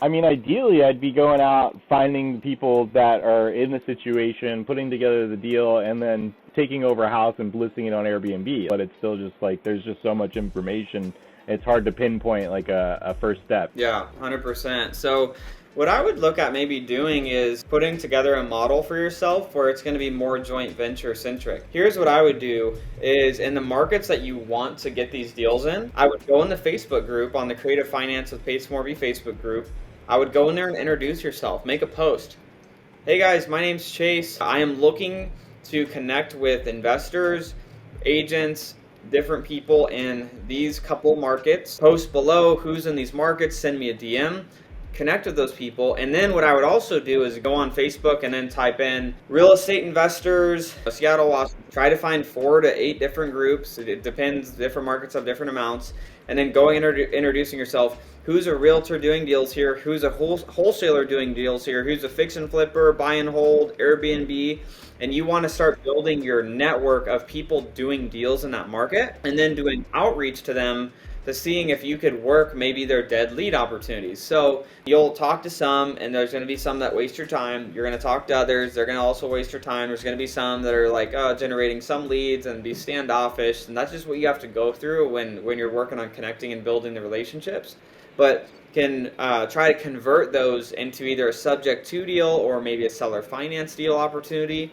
I mean, ideally, I'd be going out, finding people that are in the situation, putting together the deal, and then taking over a house and listing it on Airbnb. But it's still just like there's just so much information. It's hard to pinpoint like a first step. Yeah, 100%. So what I would look at maybe doing is putting together a model for yourself where it's going to be more joint venture centric. Here's what I would do is in the markets that you want to get these deals in, I would go in the Facebook group on the Creative Finance with Pates Morby Facebook group. I would go in there and introduce yourself, make a post. Hey guys, my name's Chase. I am looking to connect with investors, agents, different people in these couple markets. Post below who's in these markets, send me a DM, connect with those people. And then what I would also do is go on Facebook and then type in real estate investors, Seattle, Washington. Try to find 4 to 8 different groups. It depends, different markets have different amounts. And then going introducing yourself. Who's a realtor doing deals here? Who's a wholesaler doing deals here? Who's a fix and flipper, buy and hold, Airbnb? And you want to start building your network of people doing deals in that market and then doing outreach to them to seeing if you could work maybe their dead lead opportunities. So you'll talk to some and there's going to be some that waste your time. You're going to talk to others. They're going to also waste your time. There's going to be some that are like generating some leads and be standoffish. And that's just what you have to go through when you're working on connecting and building the relationships. But can try to convert those into either a subject to deal or maybe a seller finance deal opportunity.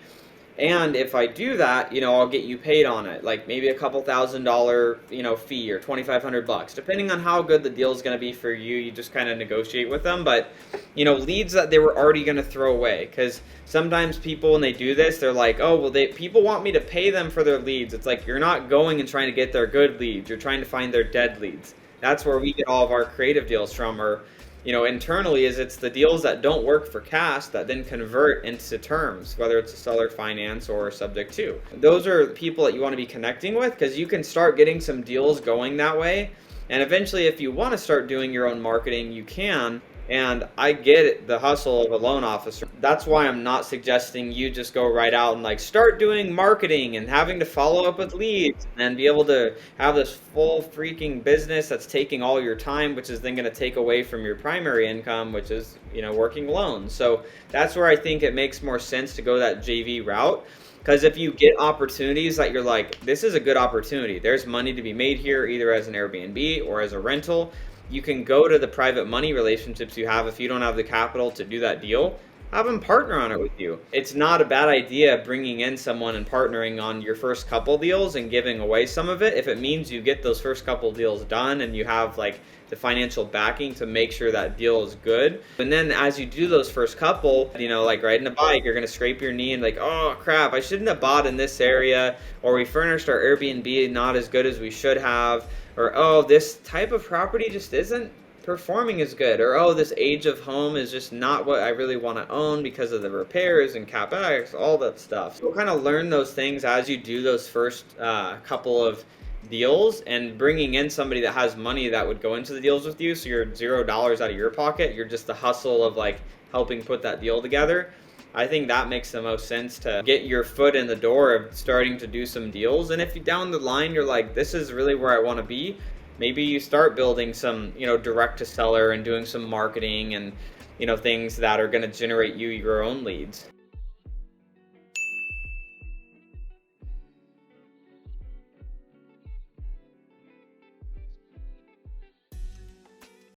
And if I do that, I'll get you paid on it, like maybe a couple $1,000, fee or $2,500, depending on how good the deal is going to be for you. You just kind of negotiate with them. But, leads that they were already going to throw away, because sometimes people, when they do this, they're like, oh, well, people want me to pay them for their leads. It's like, you're not going and trying to get their good leads. You're trying to find their dead leads. That's where we get all of our creative deals from, or internally it's the deals that don't work for cash that then convert into terms, whether it's a seller finance or subject to. Those are the people that you want to be connecting with, because you can start getting some deals going that way. And eventually, if you want to start doing your own marketing, you can. And I get the hustle of a loan officer. That's why I'm not suggesting you just go right out and start doing marketing and having to follow up with leads and be able to have this full freaking business that's taking all your time, which is then going to take away from your primary income, which is, working loans. So that's where I think it makes more sense to go that JV route. Because if you get opportunities that you're like, this is a good opportunity, there's money to be made here, either as an Airbnb or as a rental, you can go to the private money relationships you have. If you don't have the capital to do that deal, have them partner on it with you. It's not a bad idea bringing in someone and partnering on your first couple deals and giving away some of it, if it means you get those first couple deals done and you have the financial backing to make sure that deal is good. And then as you do those first couple, like riding a bike, you're gonna scrape your knee and oh crap, I shouldn't have bought in this area, or we furnished our Airbnb not as good as we should have, or oh, this type of property just isn't performing as good, or oh, this age of home is just not what I really want to own because of the repairs and capex, all that stuff. So kind of learn those things as you do those first couple of deals, and bringing in somebody that has money that would go into the deals with you, so you're $0 out of your pocket, you're just the hustle of helping put that deal together. I think that makes the most sense, to get your foot in the door of starting to do some deals. And if you down the line you're like, this is really where I want to be, maybe you start building some direct to seller and doing some marketing and things that are going to generate you your own leads.